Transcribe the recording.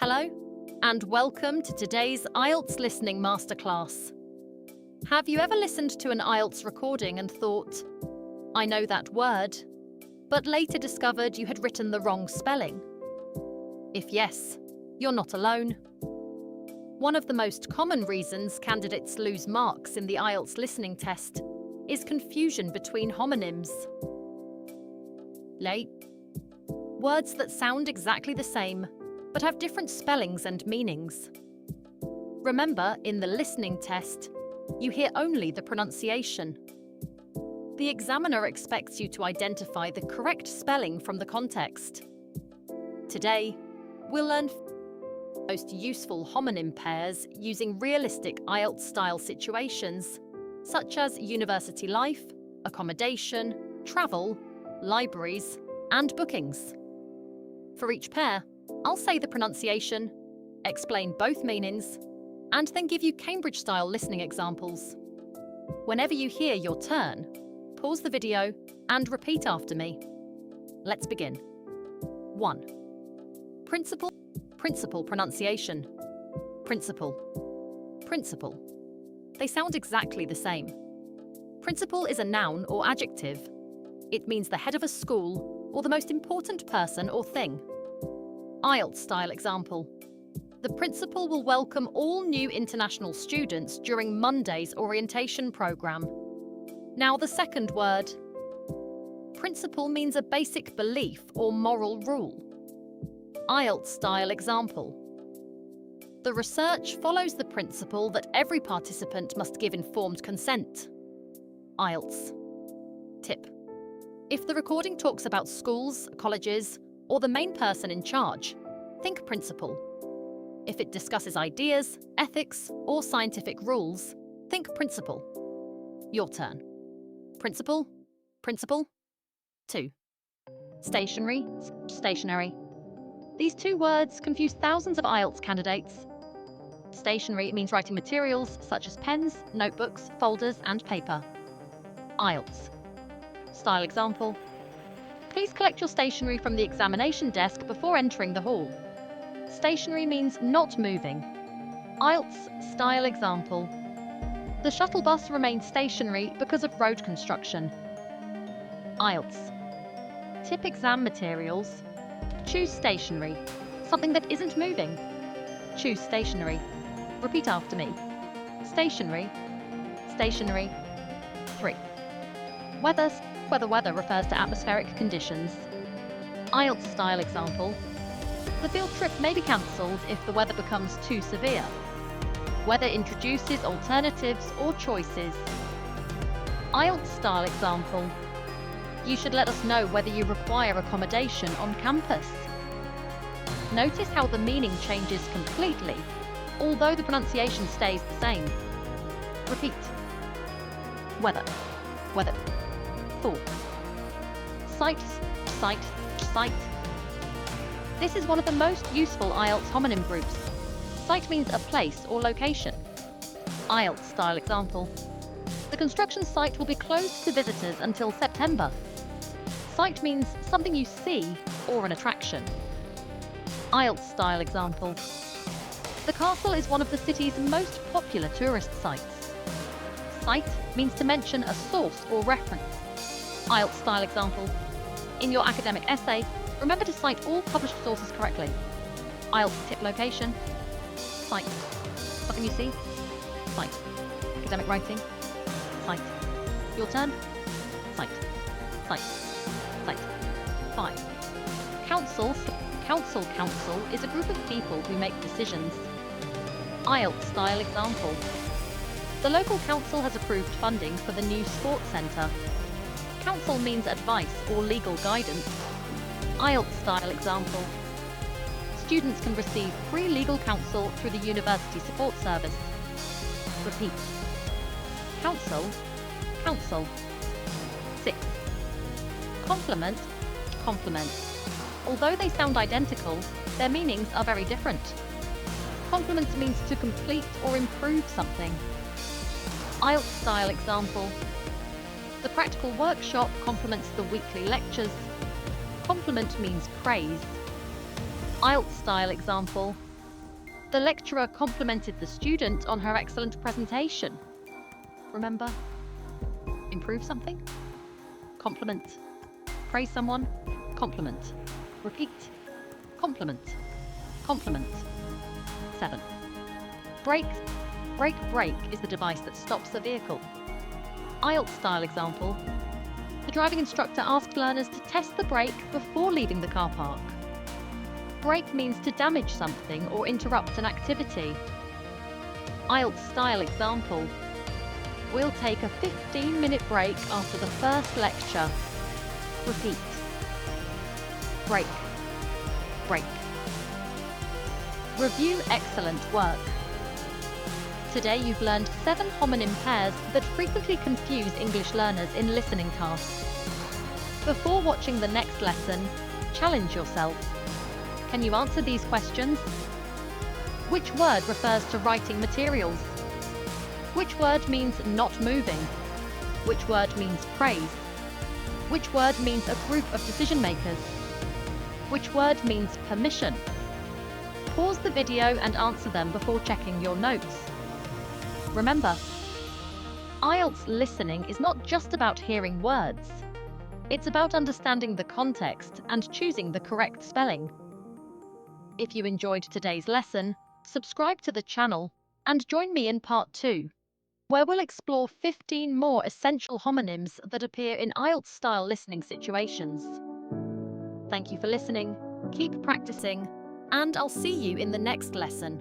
Hello, and welcome to today's IELTS Listening Masterclass. Have you ever listened to an IELTS recording and thought, I know that word, but later discovered you had written the wrong spelling? If yes, you're not alone. One of the most common reasons candidates lose marks in the IELTS listening test is confusion between homonyms. Words that sound exactly the same, but have different spellings and meanings. Remember, in the listening test, you hear only the pronunciation. The examiner expects you to identify the correct spelling from the context. Today, we'll learn most useful homonym pairs using realistic IELTS-style situations, such as university life, accommodation, travel, libraries, and bookings. For each pair, I'll say the pronunciation, explain both meanings, and then give you Cambridge-style listening examples. Whenever you hear your turn, pause the video and repeat after me. Let's begin. 1. Principal pronunciation. Principal. They sound exactly the same. Principal is a noun or adjective. It means the head of a school or the most important person or thing. IELTS-style example. The principal will welcome all new international students during Monday's orientation program. Now the second word. Principle means a basic belief or moral rule. IELTS-style example. The research follows the principle that every participant must give informed consent. IELTS. Tip. If the recording talks about schools, colleges, or the main person in charge, think principle. If it discusses ideas, ethics, or scientific rules, think principle. Your turn. Principle. 2. Stationery. These two words confuse thousands of IELTS candidates. Stationery means writing materials such as pens, notebooks, folders, and paper. IELTS. Style example. Please collect your stationery from the examination desk before entering the hall. Stationery means not moving. IELTS style example. The shuttle bus remains stationary because of road construction. IELTS. Tip exam materials. Choose stationery, something that isn't moving. Choose stationery. Repeat after me. Stationery. 3. Weather refers to atmospheric conditions. IELTS style example. The field trip may be cancelled if the weather becomes too severe. Weather introduces alternatives or choices. IELTS style example. You should let us know whether you require accommodation on campus. Notice how the meaning changes completely, although the pronunciation stays the same. Repeat. Weather. 4. Site. This is one of the most useful IELTS homonym groups. Site means a place or location. IELTS style example. The construction site will be closed to visitors until September. Site means something you see or an attraction. IELTS style example. The castle is one of the city's most popular tourist sites. Cite means to mention a source or reference. IELTS style example. In your academic essay, remember to cite all published sources correctly. IELTS tip location. Cite. Something you see. Cite. Academic writing. Cite. Your turn. Cite. 5. Council is a group of people who make decisions. IELTS style example. The local council has approved funding for the new sports centre. Counsel means advice or legal guidance. IELTS style example. Students can receive free legal counsel through the University Support Service. Repeat. Counsel. 6. Compliment. Although they sound identical, their meanings are very different. Compliment means to complete or improve something. IELTS style example. The practical workshop complements the weekly lectures. Compliment means praise. IELTS style example. The lecturer complimented the student on her excellent presentation. Remember? Improve something? Compliment. Praise someone? Compliment. Repeat. Compliment. Compliment. 7. Brake. Brake is the device that stops a vehicle. IELTS-style example. The driving instructor asked learners to test the brake before leaving the car park. Brake means to damage something or interrupt an activity. IELTS-style example. We'll take a 15-minute break after the first lecture. Repeat. Break. Break. Review excellent work. Today you've learned 7 homonym pairs that frequently confuse English learners in listening tasks. Before watching the next lesson, challenge yourself. Can you answer these questions? Which word refers to writing materials? Which word means not moving? Which word means praise? Which word means a group of decision makers? Which word means permission? Pause the video and answer them before checking your notes. Remember, IELTS listening is not just about hearing words. It's about understanding the context and choosing the correct spelling. If you enjoyed today's lesson, subscribe to the channel and join me in part 2, where we'll explore 15 more essential homonyms that appear in IELTS-style listening situations. Thank you for listening, keep practicing, and I'll see you in the next lesson.